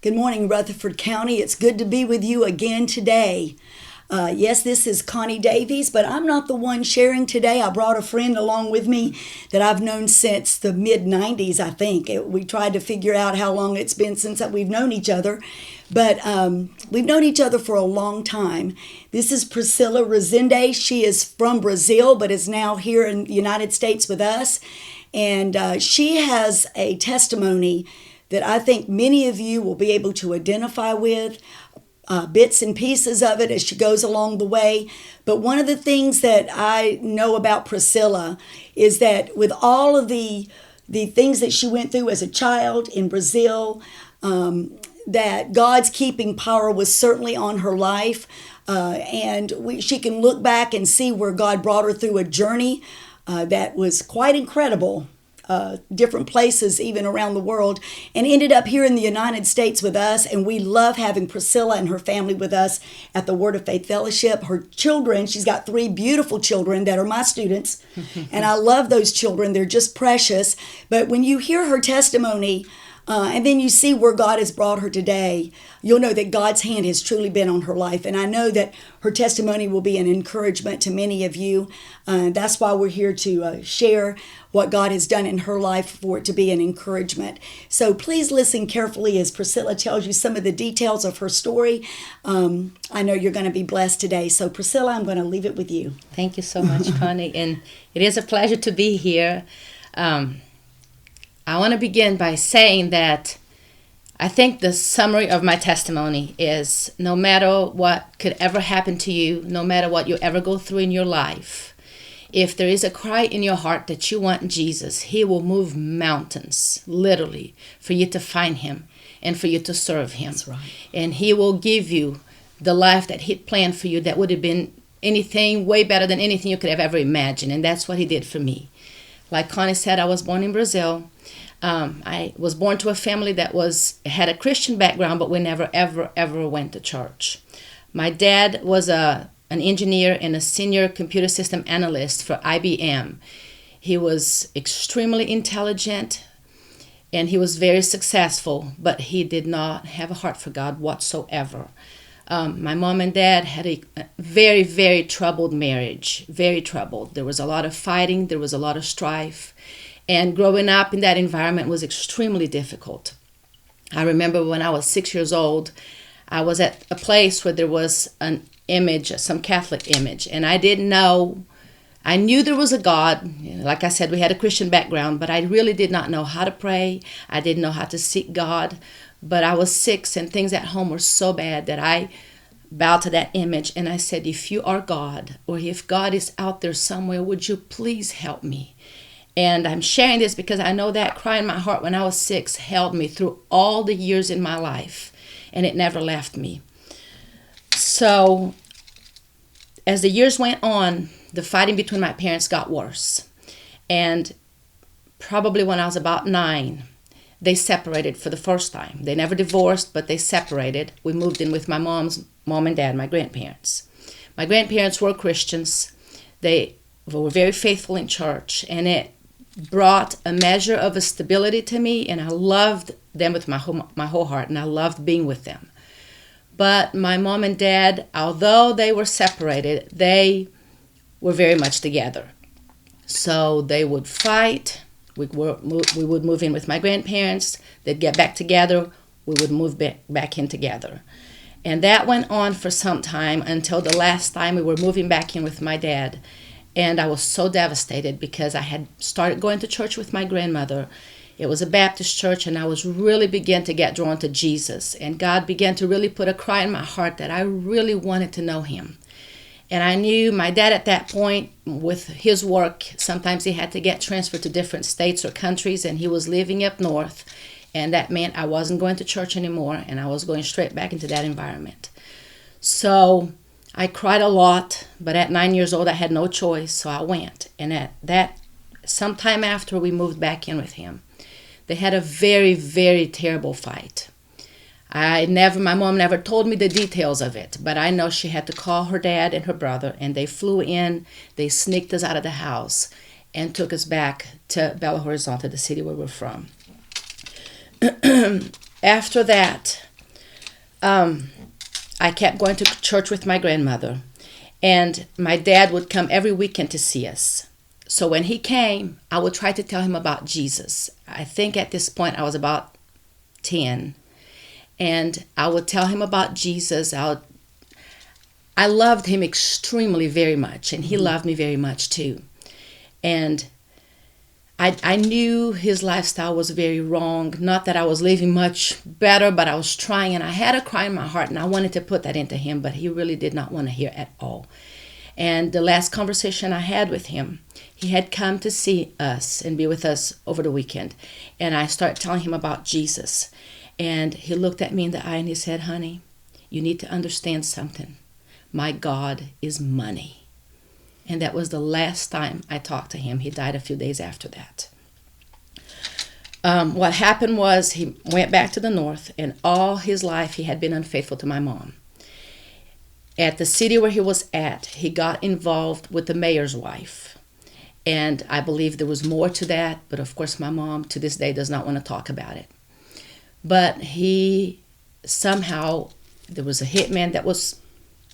Good morning, Rutherford County. It's good to be with you again today. Yes, this is Connie Davies, but I'm not the one sharing today. I brought a friend along with me that I've known since the mid-90s, I think. We tried to figure out how long it's been since we've known each other, but we've known each other for a long time. This is Priscilla Resende. She is from Brazil, but is now here in the United States with us. And she has a testimony that I think many of you will be able to identify with, bits and pieces of it as she goes along the way. But one of the things that I know about Priscilla is that with all of the things that she went through as a child in Brazil, that God's keeping power was certainly on her life. She can look back and see where God brought her through a journey that was quite incredible. Different places even around the world, and ended up here in the United States with us. And we love having Priscilla and her family with us at the Word of Faith Fellowship. Her children, she's got 3 beautiful children that are my students, and I love those children. They're just precious. But when you hear her testimony, and then you see where God has brought her today, you'll know that God's hand has truly been on her life. And I know that her testimony will be an encouragement to many of you. That's why we're here to share what God has done in her life for it to be an encouragement. So please listen carefully as Priscilla tells you some of the details of her story. I know you're going to be blessed today. So Priscilla, I'm going to leave it with you. Thank you so much, Connie. And it is a pleasure to be here. I want to begin by saying that I think the summary of my testimony is no matter what could ever happen to you, no matter what you ever go through in your life, if there is a cry in your heart that you want Jesus, He will move mountains, literally, for you to find Him and for you to serve Him. That's right. And He will give you the life that He planned for you that would have been anything way better than anything you could have ever imagined. And that's what He did for me. Like Connie said, I was born in Brazil. I was born to a family that had a Christian background, but we never, ever went to church. My dad was an engineer and a senior computer system analyst for IBM. He was extremely intelligent and he was very successful, but he did not have a heart for God whatsoever. My mom and dad had a very, very troubled marriage, very troubled. There was a lot of fighting, there was a lot of strife. And growing up in that environment was extremely difficult. I remember when I was 6 years old, I was at a place where there was an image, some Catholic image, and I didn't know. I knew there was a God. Like I said, we had a Christian background, but I really did not know how to pray. I didn't know how to seek God. But I was 6, and things at home were so bad that I bowed to that image, and I said, if you are God, or if God is out there somewhere, would you please help me? And I'm sharing this because I know that cry in my heart when I was 6 held me through all the years in my life, and it never left me. So as the years went on, the fighting between my parents got worse. And probably when I was about 9, they separated for the first time. They never divorced, but they separated. We moved in with my mom's mom and dad, my grandparents. My grandparents were Christians. They were very faithful in church, and it brought a measure of a stability to me, and I loved them with my whole heart, and I loved being with them. But my mom and dad, although they were separated, they were very much together. So they would fight. We would move in with my grandparents. They'd get back together. We would move back in together. And that went on for some time until the last time we were moving back in with my dad. And I was so devastated because I had started going to church with my grandmother. It was a Baptist church, and I was really began to get drawn to Jesus. And God began to really put a cry in my heart that I really wanted to know Him. And I knew my dad at that point, with his work, sometimes he had to get transferred to different states or countries, and he was living up north. And that meant I wasn't going to church anymore, and I was going straight back into that environment. So I cried a lot, but at 9 years old, I had no choice, so I went. And at that, sometime after we moved back in with him, they had a very, very terrible fight. My mom never told me the details of it, but I know she had to call her dad and her brother, and they flew in, they sneaked us out of the house, and took us back to Belo Horizonte, the city where we're from. After that, I kept going to church with my grandmother, and my dad would come every weekend to see us. So when he came, I would try to tell him about Jesus. I think at this point I was about 10, and I would tell him about Jesus. I loved him extremely very much, and he loved me very much too. And I knew his lifestyle was very wrong. Not that I was living much better, but I was trying, and I had a cry in my heart, and I wanted to put that into him, but he really did not want to hear at all. And the last conversation I had with him, he had come to see us and be with us over the weekend, and I started telling him about Jesus. And he looked at me in the eye and he said, "Honey, you need to understand something. My God is money." And that was the last time I talked to him. He died a few days after that. What happened was he went back to the north, and all his life he had been unfaithful to my mom. At the city where he was at, he got involved with the mayor's wife. And I believe there was more to that, but of course my mom to this day does not want to talk about it. But he somehow, there was a hitman that was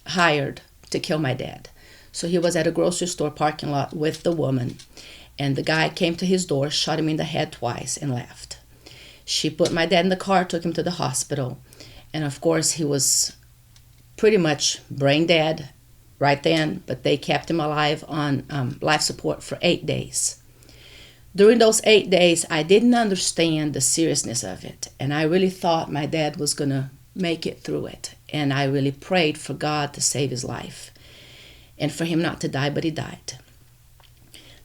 hired to kill my dad. So he was at a grocery store parking lot with the woman, and the guy came to his door, shot him in the head twice, and left. She put my dad in the car, took him to the hospital, and of course he was pretty much brain dead right then, but they kept him alive on life support for 8 days. During those 8 days, I didn't understand the seriousness of it, and I really thought my dad was going to make it through it, and I really prayed for God to save his life and for him not to die, but he died.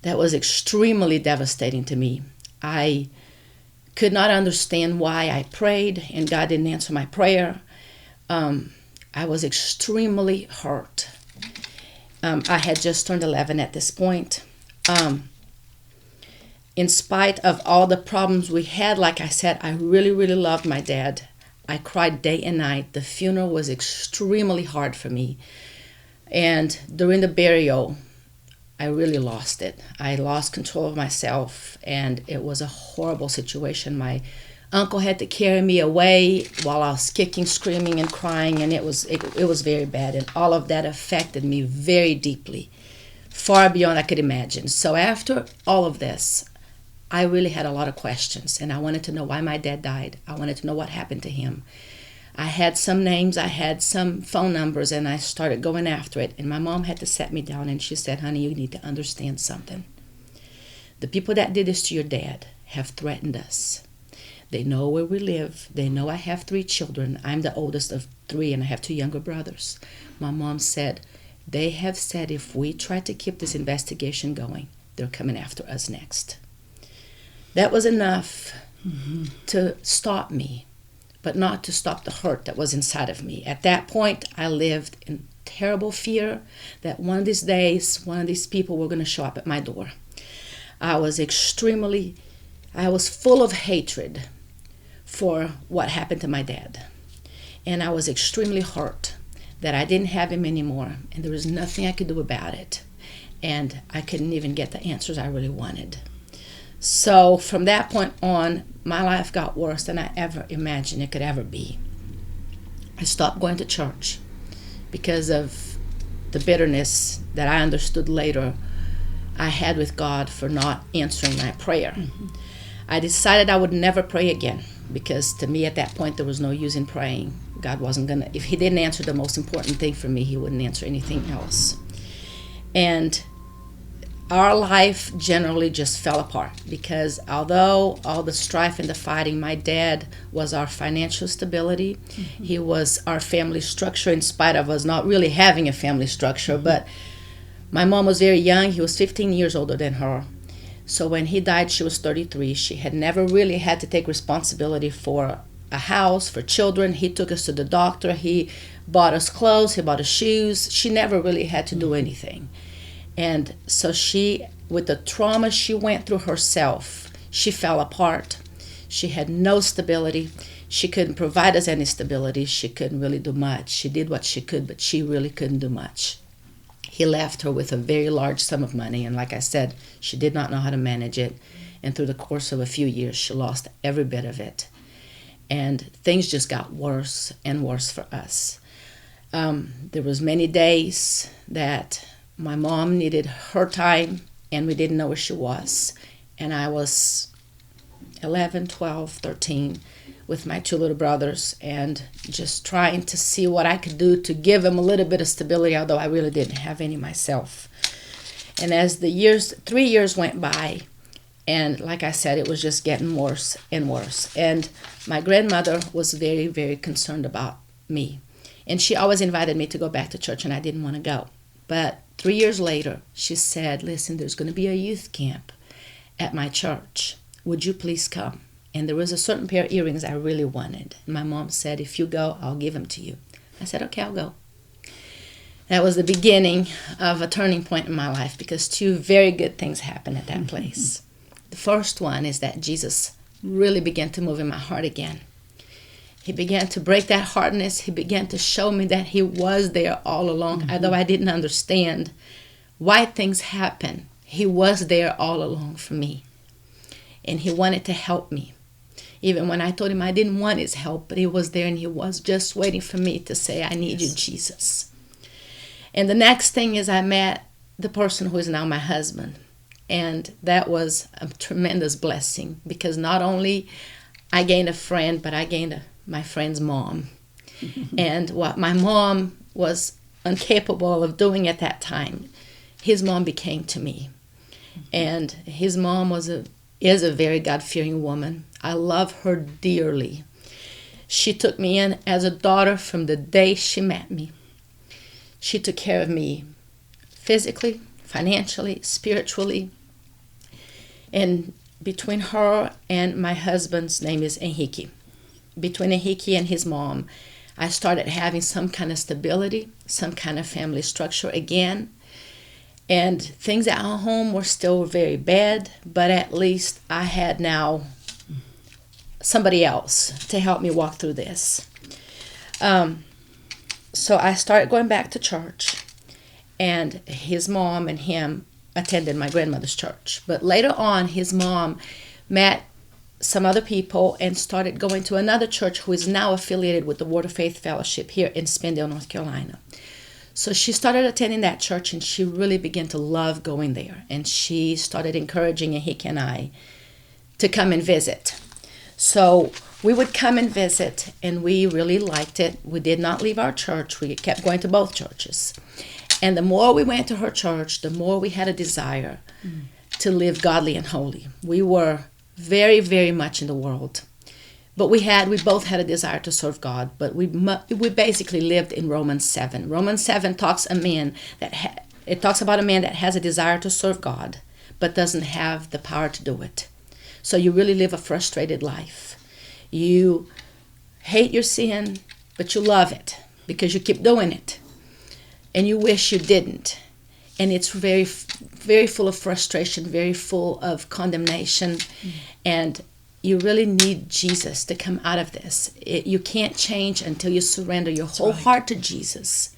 That was extremely devastating to me. I could not understand why I prayed and God didn't answer my prayer. I was extremely hurt. I had just turned 11 at this point. In spite of all the problems we had, like I said, I really, really loved my dad. I cried day and night. The funeral was extremely hard for me. And during the burial, I really lost it. I lost control of myself, and it was a horrible situation. My uncle had to carry me away while I was kicking, screaming, and crying, and it was very bad. And all of that affected me very deeply, far beyond I could imagine. So after all of this, I really had a lot of questions, and I wanted to know why my dad died. I wanted to know what happened to him. I had some names, I had some phone numbers, and I started going after it. And my mom had to set me down, and she said, "Honey, you need to understand something. The people that did this to your dad have threatened us. They know where we live. They know I have 3 children. I'm the oldest of 3, and I have 2 younger brothers." My mom said, "They have said if we try to keep this investigation going, they're coming after us next." That was enough to stop me, but not to stop the hurt that was inside of me. At that point, I lived in terrible fear that one of these days, one of these people were going to show up at my door. I was full of hatred for what happened to my dad. And I was extremely hurt that I didn't have him anymore, and there was nothing I could do about it. And I couldn't even get the answers I really wanted. So from that point on, my life got worse than I ever imagined it could ever be. I stopped going to church because of the bitterness that I understood later I had with God for not answering my prayer. I decided I would never pray again, because to me at that point there was no use in praying. God wasn't going to, if he didn't answer the most important thing for me, he wouldn't answer anything else. And our life generally just fell apart, because although all the strife and the fighting, my dad was our financial stability. He was our family structure, in spite of us not really having a family structure. But my mom was very young. He was 15 years older than her. So when he died, she was 33. She had never really had to take responsibility for a house, for children. He took us to the doctor. He bought us clothes. He bought us shoes. She never really had to do anything. And so she, with the trauma she went through herself, she fell apart. She had no stability. She couldn't provide us any stability. She couldn't really do much. She did what she could, but she really couldn't do much. He left her with a very large sum of money, and like I said, she did not know how to manage it. And through the course of a few years, she lost every bit of it. and things just got worse and worse for us. There was many days that my mom needed her time, and we didn't know where she was. And I was 11, 12, 13 with my two little brothers, and just trying to see what I could do to give them a little bit of stability, although I really didn't have any myself. And as the 3 years went by, and like I said, it was just getting worse and worse. And my grandmother was very, very concerned about me. And she always invited me to go back to church, and I didn't want to go. But 3 years later, she said, listen, there's going to be a youth camp at my church. Would you please come? And there was a certain pair of earrings I really wanted. And my mom said, if you go, I'll give them to you. I said, okay, I'll go. That was the beginning of a turning point in my life, because two very good things happened at that place. The first one is that Jesus really began to move in my heart again. He began to break that hardness. He began to show me that he was there all along. Although I didn't understand why things happen, he was there all along for me. And he wanted to help me. Even when I told him I didn't want his help, but he was there, and he was just waiting for me to say, I need you, Jesus. And the next thing is I met the person who is now my husband. And that was a tremendous blessing, because not only I gained a friend, but I gained my friend's mom. And what my mom was incapable of doing at that time, his mom became to me. And his mom is a very God-fearing woman. I love her dearly. She took me in as a daughter from the day she met me. She took care of me physically, financially, spiritually. And between her and my husband's name is Enrique. Between Enrique and his mom, I started having some kind of stability, some kind of family structure again. And things at our home were still very bad, but at least I had now somebody else to help me walk through this. So I started going back to church, and his mom and him attended my grandmother's church. But later on, his mom met some other people and started going to another church who is now affiliated with the Word of Faith Fellowship here in Spindale, North Carolina. So she started attending that church, and she really began to love going there. And she started encouraging Enrique and I to come and visit. So we would come and visit, and we really liked it. We did not leave our church. We kept going to both churches. And the more we went to her church, the more we had a desire to live godly and holy. We were very, very much in the world. But we both had a desire to serve God. But we basically lived in Romans 7. Romans 7 talks about a man that has a desire to serve God, but doesn't have the power to do it. So you really live a frustrated life. You hate your sin, but you love it because you keep doing it. And you wish you didn't. And it's very, very full of frustration, very full of condemnation. And you really need Jesus to come out of this. You can't change until you surrender your whole heart to Jesus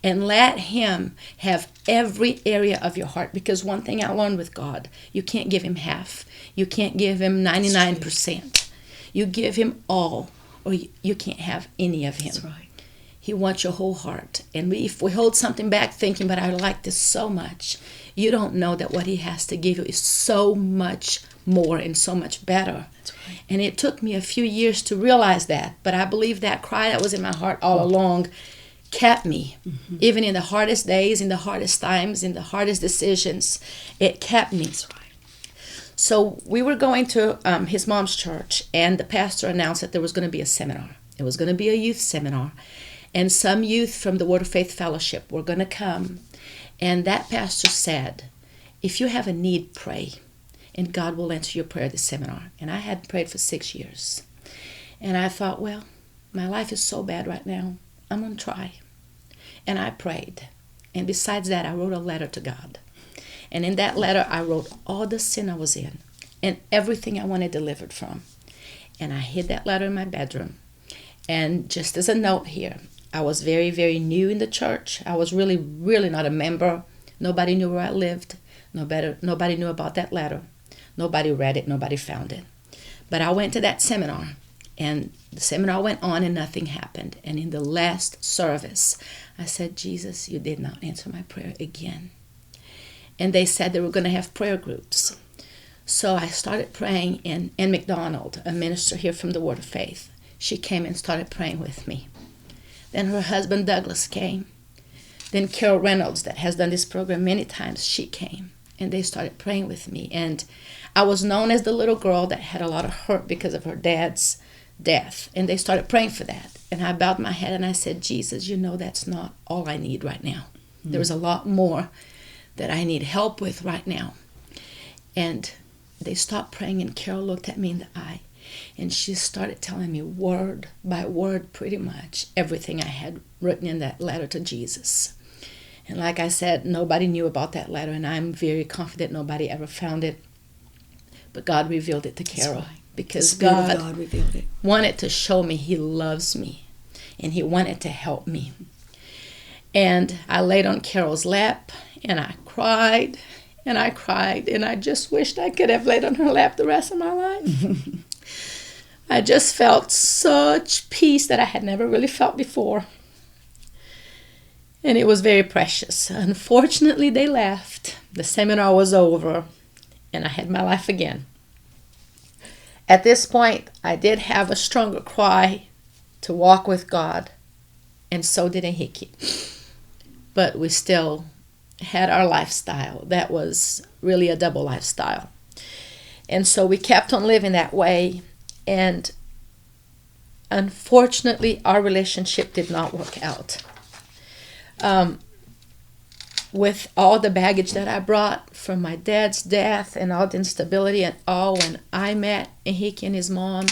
and let him have every area of your heart. Because one thing I learned with God, you can't give him half. You can't give him 99%. You give him all, or you can't have any of him. That's right. He wants your whole heart. And if we hold something back thinking, but I like this so much, you don't know that what he has to give you is so much more and so much better. That's right. And it took me a few years to realize that. But I believe that cry that was in my heart all along kept me. Even in the hardest days, in the hardest times, in the hardest decisions, it kept me. That's right. So we were going to his mom's church, and the pastor announced that there was going to be a seminar. It was going to be a youth seminar. And some youth from the Word of Faith Fellowship were going to come. And that pastor said, if you have a need, pray. And God will answer your prayer at the seminar. And I hadn't prayed for 6 years. And I thought, well, my life is so bad right now. I'm going to try. And I prayed. And besides that, I wrote a letter to God. And in that letter, I wrote all the sin I was in and everything I wanted delivered from. And I hid that letter in my bedroom. And just as a note here, I was very, very new in the church. I was really, really not a member. Nobody knew where I lived. Nobody knew about that letter. Nobody read it. Nobody found it. But I went to that seminar, And the seminar went on and nothing happened. And in the last service, I said, Jesus, you did not answer my prayer again. And they said they were going to have prayer groups. So I started praying, and Ann McDonald, a minister here from the Word of Faith, she came and started praying with me. Then her husband Douglas came. Then Carol Reynolds, that has done this program many times, she came. And they started praying with me. And I was known as the little girl that had a lot of hurt because of her dad's death. And they started praying for that. And I bowed my head and I said, Jesus, you know that's not all I need right now. There's a lot more that I need help with right now. And they stopped praying, and Carol looked at me in the eye. And she started telling me word by word, pretty much, everything I had written in that letter to Jesus. And like I said, nobody knew about that letter, and I'm very confident nobody ever found it. But God revealed it to Carol. That's right. Because God revealed it. Wanted to show me He loves me, and He wanted to help me. And I laid on Carol's lap, and I cried, and I cried, and I just wished I could have laid on her lap the rest of my life. I just felt such peace that I had never really felt before. And it was very precious. Unfortunately, they left. The seminar was over, and I had my life again. At this point, I did have a stronger cry to walk with God, and so did Ahiki. But we still had our lifestyle. That was really a double lifestyle. And so we kept on living that way, and unfortunately, our relationship did not work out. With all the baggage that I brought from my dad's death and all the instability and all, when I met Ahiki and his mom,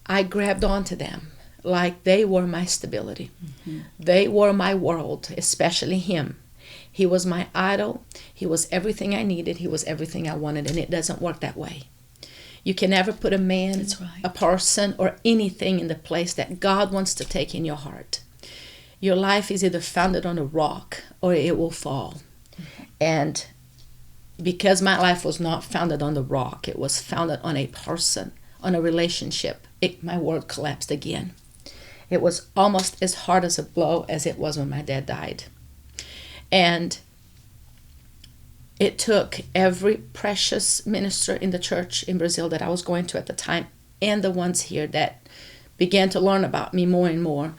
I grabbed onto them like they were my stability. Mm-hmm. They were my world, especially him. He was my idol. He was everything I needed. He was everything I wanted, and it doesn't work that way. You can never put a man, That's right, a person, or anything in the place that God wants to take in your heart. Your life is either founded on a rock or it will fall. Mm-hmm. And because my life was not founded on the rock, it was founded on a person, on a relationship, my world collapsed again. It was almost as hard as a blow as it was when my dad died. And it took every precious minister in the church in Brazil that I was going to at the time, and the ones here that began to learn about me more and more,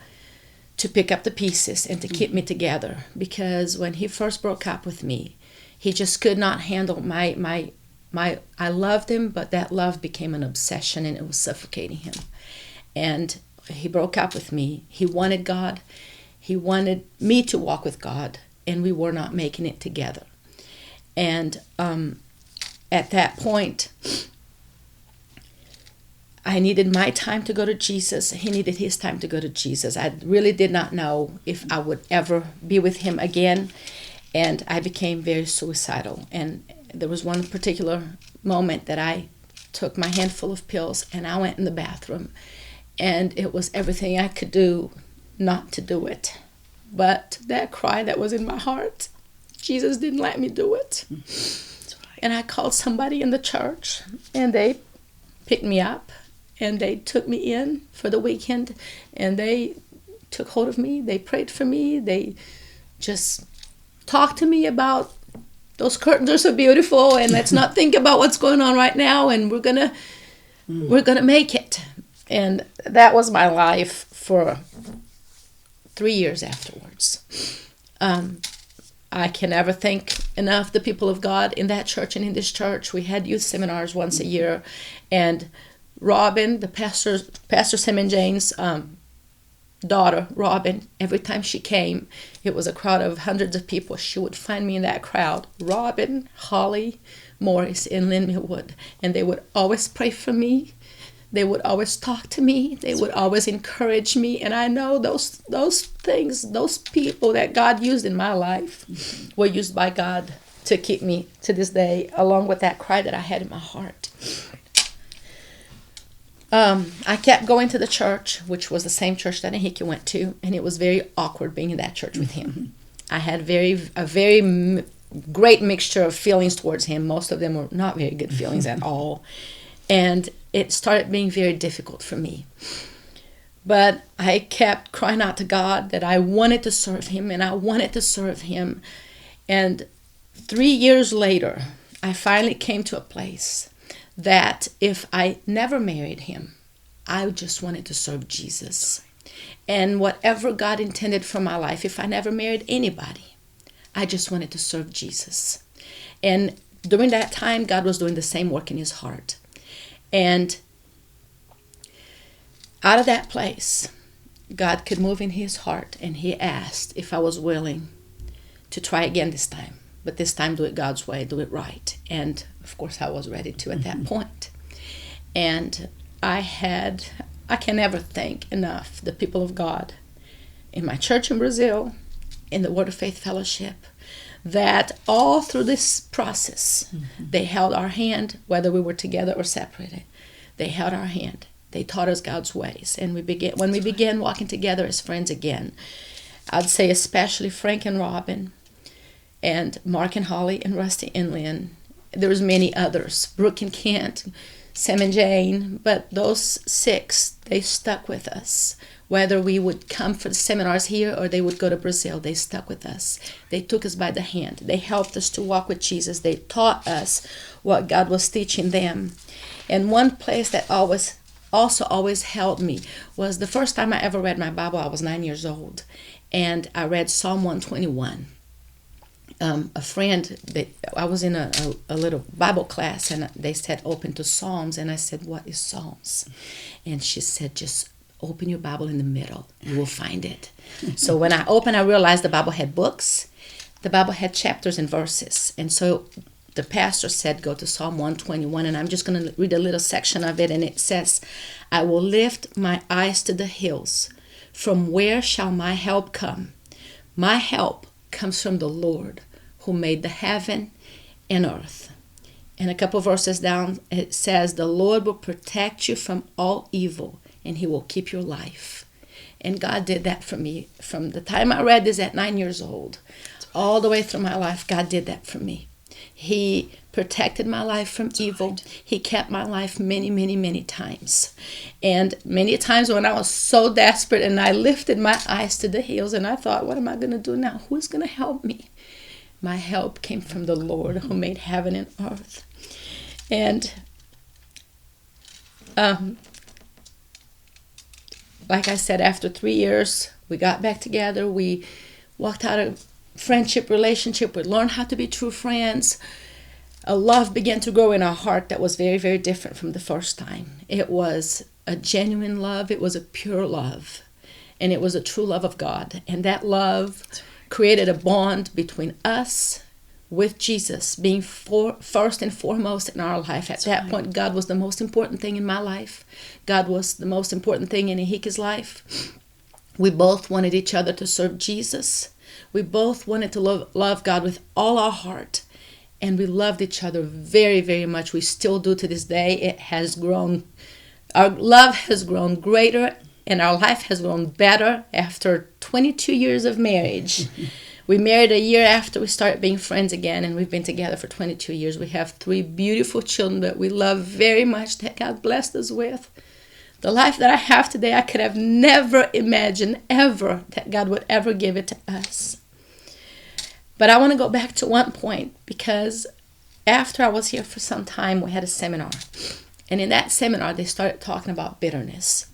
to pick up the pieces and to keep me together. Because when he first broke up with me, he just could not handle my I loved him, but that love became an obsession, and it was suffocating him. And he broke up with me. He wanted God. He wanted me to walk with God, and we were not making it together. And at that point, I needed my time to go to Jesus. He needed his time to go to Jesus. I really did not know if I would ever be with him again. And I became very suicidal. And there was one particular moment that I took my handful of pills and I went in the bathroom. And it was everything I could do not to do it. But that cry that was in my heart, Jesus didn't let me do it. That's right. And I called somebody in the church, and they picked me up. And they took me in for the weekend, and they took hold of me. They prayed for me. They just talked to me about those curtains are so beautiful, and let's not think about what's going on right now, and we're gonna make it. And that was my life for 3 years afterwards. I can never thank enough the people of God in that church and in this church. We had youth seminars once a year, and Robin, the Pastor Sam and Jane's daughter, Robin, every time she came, it was a crowd of hundreds of people. She would find me in that crowd. Robin, Holly, Morris, and Lynn Millwood. And they would always pray for me. They would always talk to me. They would always encourage me. And I know those things, those people that God used in my life were used by God to keep me to this day, along with that cry that I had in my heart. I kept going to the church, which was the same church that Ahiki went to, and it was very awkward being in that church with him. I had a very great mixture of feelings towards him. Most of them were not very good feelings at all. And it started being very difficult for me. But I kept crying out to God that I wanted to serve him, and I wanted to serve him. And 3 years later, I finally came to a place that if I never married him, I just wanted to serve Jesus. And whatever God intended for my life, if I never married anybody, I just wanted to serve Jesus. And during that time, God was doing the same work in his heart. And out of that place, God could move in his heart, and he asked if I was willing to try again this time. But this time, do it God's way, do it right. And of course, I was ready to at that point. And I can never thank enough the people of God in my church in Brazil, in the Word of Faith Fellowship, that all through this process, they held our hand, whether we were together or separated. They held our hand. They taught us God's ways. And when we began walking together as friends again, I'd say especially Frank and Robin, and Mark and Holly and Rusty and Lynn. There was many others, Brooke and Kent, Sam and Jane, but those 6, they stuck with us. Whether we would come for the seminars here or they would go to Brazil, they stuck with us. They took us by the hand. They helped us to walk with Jesus. They taught us what God was teaching them. And one place that always held me was the first time I ever read my Bible. I was 9 years old, and I read Psalm 121. A friend, I was in a little Bible class, and they said open to Psalms, and I said, what is Psalms? And she said, just open your Bible in the middle, you will find it. So when I opened, I realized the Bible had books, the Bible had chapters and verses. And so the pastor said, go to Psalm 121, and I'm just going to read a little section of it, and it says, I will lift my eyes to the hills. From where shall my help come? My help comes from the Lord, who made the heaven and earth. And a couple verses down, it says, the Lord will protect you from all evil, and he will keep your life. And God did that for me. From the time I read this at 9 years old, all the way through my life, God did that for me. He protected my life from evil. He kept my life many, many, many times. And many times when I was so desperate and I lifted my eyes to the hills and I thought, what am I going to do now? Who's going to help me? My help came from the Lord who made heaven and earth. And like I said, after 3 years, we got back together. We walked out of friendship relationship. We learned how to be true friends. A love began to grow in our heart that was very, very different from the first time. It was a genuine love. It was a pure love. And it was a true love of God. And that love created a bond between us with Jesus being first and foremost in our life. At that point, God was the most important thing in my life. God was the most important thing in Ehike's life. We both wanted each other to serve Jesus. We both wanted to love God with all our heart. And we loved each other very, very much. We still do to this day. It has grown. Our love has grown greater, and our life has grown better after 22 years of marriage. We married a year after we started being friends again, and we've been together for 22 years. We have 3 beautiful children that we love very much, that God blessed us with. The life that I have today, I could have never imagined ever that God would ever give it to us. But I want to go back to one point, because after I was here for some time, we had a seminar. And in that seminar, they started talking about bitterness.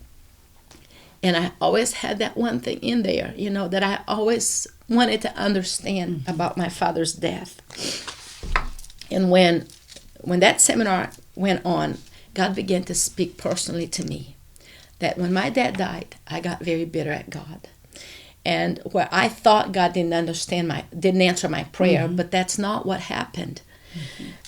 And I always had that one thing in there, that I always wanted to understand about my father's death. And when that seminar went on, God began to speak personally to me. That when my dad died, I got very bitter at God. And where I thought God didn't answer my prayer, but that's not what happened.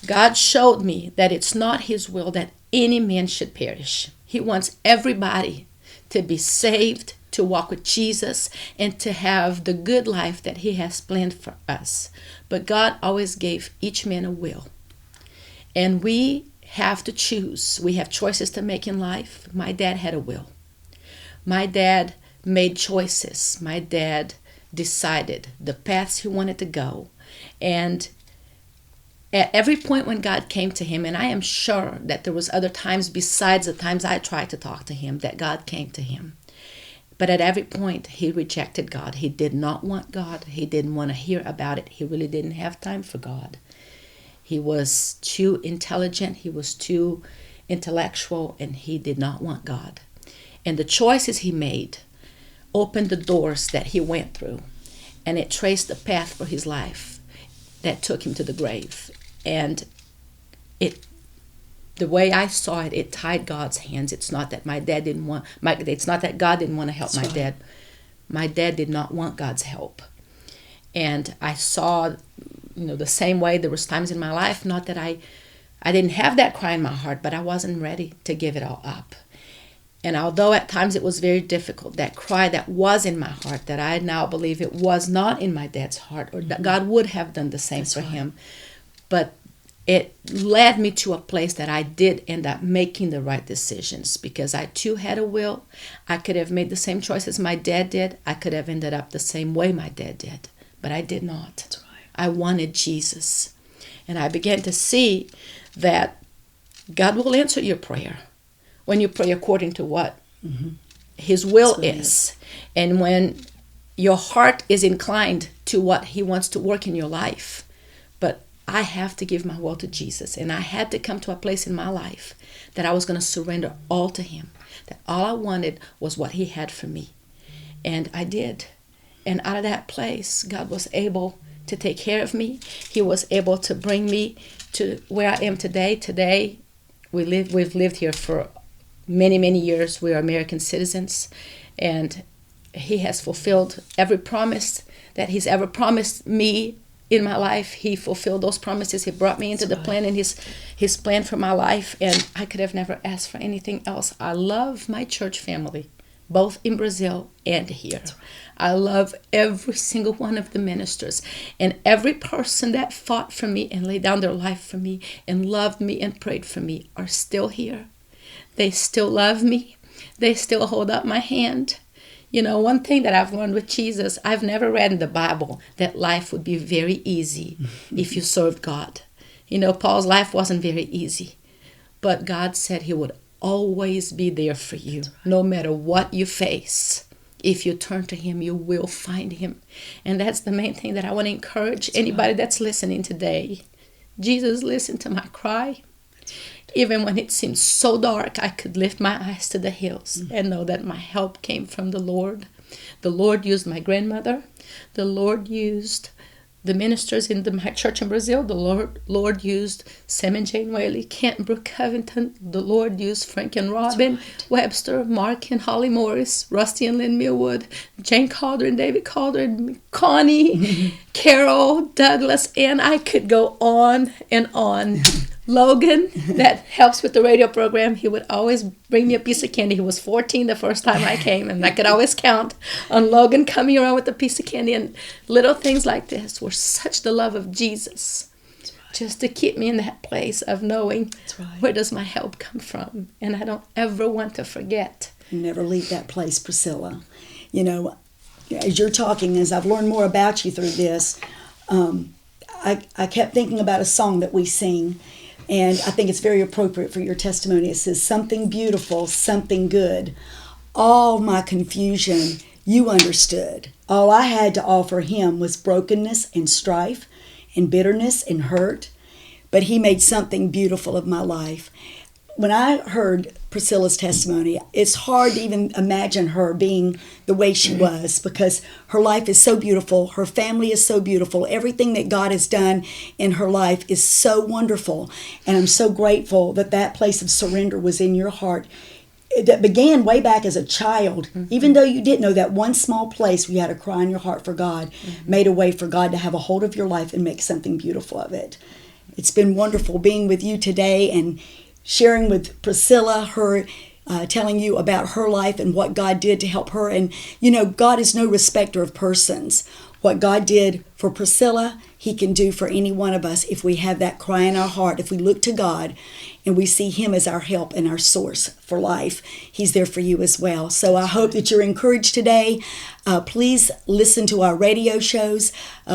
God showed me that it's not his will that any man should perish. He wants everybody to be saved, to walk with Jesus, and to have the good life that he has planned for us. But God always gave each man a will. And we have to choose. We have choices to make in life. My dad had a will. My dad made choices. My dad decided the paths he wanted to go. And at every point when God came to him, and I am sure that there was other times besides the times I tried to talk to him that God came to him. But at every point, he rejected God. He did not want God. He didn't want to hear about it. He really didn't have time for God. He was too intelligent. He was too intellectual, and he did not want God. And the choices he made opened the doors that he went through, and it traced the path for his life that took him to the grave. And the way I saw it, it tied God's hands. It's not that it's not that God didn't want to help That's my right. dad. My dad did not want God's help. And I saw, the same way there was times in my life, not that I didn't have that cry in my heart, but I wasn't ready to give it all up. And although at times it was very difficult, that cry that was in my heart, that I now believe it was not in my dad's heart, or that God would have done the same That's for right. him. But it led me to a place that I did end up making the right decisions, because I too had a will. I could have made the same choices my dad did. I could have ended up the same way my dad did, but I did not. That's right. I wanted Jesus. And I began to see that God will answer your prayer when you pray according to what his will That's right. is. And when your heart is inclined to what he wants to work in your life. But I have to give my will to Jesus. And I had to come to a place in my life that I was going to surrender all to him. That all I wanted was what he had for me. And I did. And out of that place, God was able to take care of me. He was able to bring me to where I am today. Today, we've lived here for many, many years. We are American citizens. And he has fulfilled every promise that he's ever promised me in my life. He fulfilled those promises. He brought me into the plan and his plan for my life. And I could have never asked for anything else. I love my church family, both in Brazil and here. I love every single one of the ministers, and every person that fought for me and laid down their life for me and loved me and prayed for me are still here. They still love me. They still hold up my hand. One thing that I've learned with Jesus, I've never read in the Bible that life would be very easy if you served God. Paul's life wasn't very easy, but God said he would always be there for you, no matter what you face. If you turn to him, you will find him. And that's the main thing that I want to encourage anybody that's listening today. Jesus listened to my cry. Even when it seemed so dark, I could lift my eyes to the hills and know that my help came from the Lord. The Lord used my grandmother. The Lord used the ministers in my church in Brazil. The Lord used Sam and Jane Whaley, Kent Brooke Covington. The Lord used Frank and Robin Webster, Mark and Holly Morris, Rusty and Lynn Millwood, Jane Calder and David Calder, Connie, Carol, Douglas, and I could go on and on. Logan, that helps with the radio program, he would always bring me a piece of candy. He was 14 the first time I came, and I could always count on Logan coming around with a piece of candy. And little things like this were such the love of Jesus, just to keep me in that place of knowing where does my help come from. And I don't ever want to forget. You never leave that place, Priscilla. As you're talking, as I've learned more about you through this, I kept thinking about a song that we sing. And I think it's very appropriate for your testimony. It says, something beautiful, something good. All my confusion, you understood. All I had to offer him was brokenness and strife and bitterness and hurt. But he made something beautiful of my life. When I heard Priscilla's testimony, it's hard to even imagine her being the way she was, because her life is so beautiful. Her family is so beautiful. Everything that God has done in her life is so wonderful. And I'm so grateful that that place of surrender was in your heart. That began way back as a child. Even though you didn't know, that one small place where you had a cry in your heart for God made a way for God to have a hold of your life and make something beautiful of it. It's been wonderful being with you today and sharing with Priscilla, her telling you about her life and what God did to help her. And, God is no respecter of persons. What God did for Priscilla, He can do for any one of us if we have that cry in our heart. If we look to God and we see Him as our help and our source for life, He's there for you as well. So I hope that you're encouraged today. Please listen to our radio shows.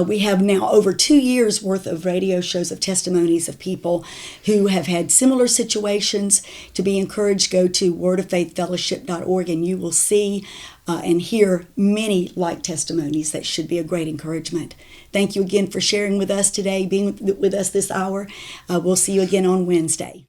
We have now over 2 years worth of radio shows of testimonies of people who have had similar situations. To be encouraged, go to wordoffaithfellowship.org and you will see and hear many like testimonies that should be a great encouragement. Thank you again for sharing with us today, being with us this hour. We'll see you again on Wednesday.